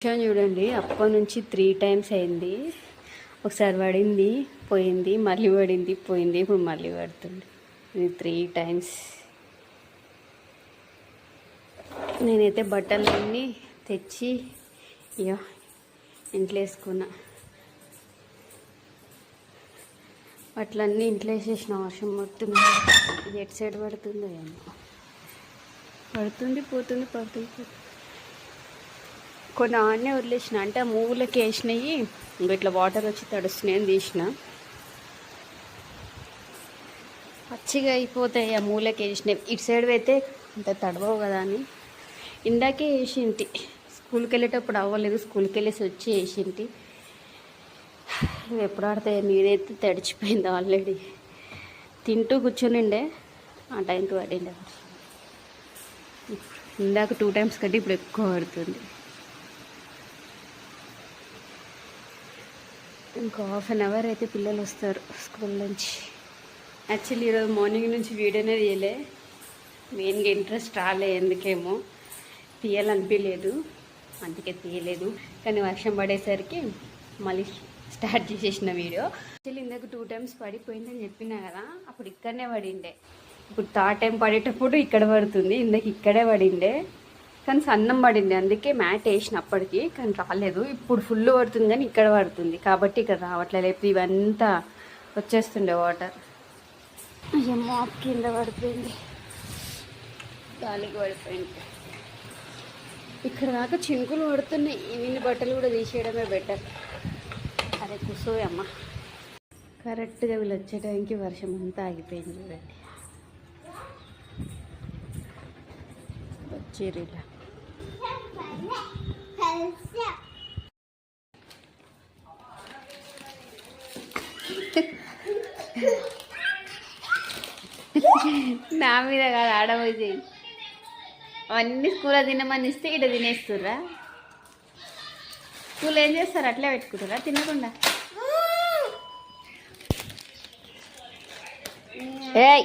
చూడండి, అప్పటి నుంచి 3 times అయింది. ఒకసారి పడింది పోయింది, మళ్ళీ పడింది పోయింది, ఇప్పుడు మళ్ళీ పడుతుంది. ఇది 3 times. నేనైతే బట్టలన్నీ తెచ్చి ఇక ఇంట్లో వేసుకున్నా. బట్టలన్నీ ఇంట్లో వేసేసిన. వర్షం పడుతుంది. ఇది ఎటు సైడ్ పడుతుందో ఏమో. పడుతుంది పోతుంది పడుతుంది పోతుంది. కొన్ని ఆడనే వదిలేసిన, అంటే ఆ మూలకి వేసినాయి. ఇంకా ఇట్లా వాటర్ వచ్చి తడుస్తున్నాయి అని తీసిన. పచ్చిగా అయిపోతాయి ఆ మూలకి వేసినాయి. ఇటు సైడ్ అయితే అంత తడవవు కదా అని ఇందాకే వేసింటి. స్కూల్కి వెళ్ళేటప్పుడు అవ్వలేదు, స్కూల్కి వెళ్ళేసి వచ్చి వేసింటి. ఎప్పుడు ఆడతాయి, నీరైతే తడిచిపోయింది ఆల్రెడీ. తింటూ కూర్చొనిండే ఆ టైంకి పడిండే. ఇందాక 2 times కంటే ఇప్పుడు ఎక్కువ పడుతుంది. ఇంకో 1/2 hour అయితే పిల్లలు వస్తారు స్కూల్ నుంచి. యాక్చువల్లీ ఈరోజు మార్నింగ్ నుంచి వీడియోనే తీయలే. మెయిన్గా ఇంట్రెస్ట్ రాలే, ఎందుకేమో తీయాలనిపించలేదు, అందుకే తీయలేదు. కానీ వర్షం పడేసరికి మళ్ళీ స్టార్ట్ చేసేసిన వీడియో. యాక్చువల్లీ ఇందాక 2 times పడిపోయిందని చెప్పినా కదా, అప్పుడు ఇక్కడనే పడిండే. ఇప్పుడు 3rd time పడేటప్పుడు ఇక్కడ పడుతుంది. ఇందాక ఇక్కడే పడిండే, కానీ సన్నం పడింది, అందుకే మ్యాట్ వేసిన అప్పటికి. కానీ రాలేదు. ఇప్పుడు ఫుల్ పడుతుంది కానీ ఇక్కడ పడుతుంది కాబట్టి ఇక్కడ రావట్లేదు. లేకపోతే ఇవంతా వచ్చేస్తుండే వాటర్. ఏమో కింద పడిపోయింది, గాలికి పడిపోయింది. ఇక్కడ దాకా చినుకులు పడుతున్నాయి. ఇన్ని బట్టలు కూడా తీసేయడమే బెటర్. అరే కుసోయమ్మ. కరెక్ట్గా వీళ్ళు వచ్చే టైంకి వర్షం అంతా ఆగిపోయింది. చూడండి వచ్చేరు ఇలా. నా మీద కాదు, ఆడబోయి చేయి. అవన్నీ స్కూల్లో తినమని ఇస్తే ఇక్కడ తినేస్తుర్రా? స్కూల్ ఏం చేస్తారు, అట్లే పెట్టుకుంటారా తినకుండా? ఏయ్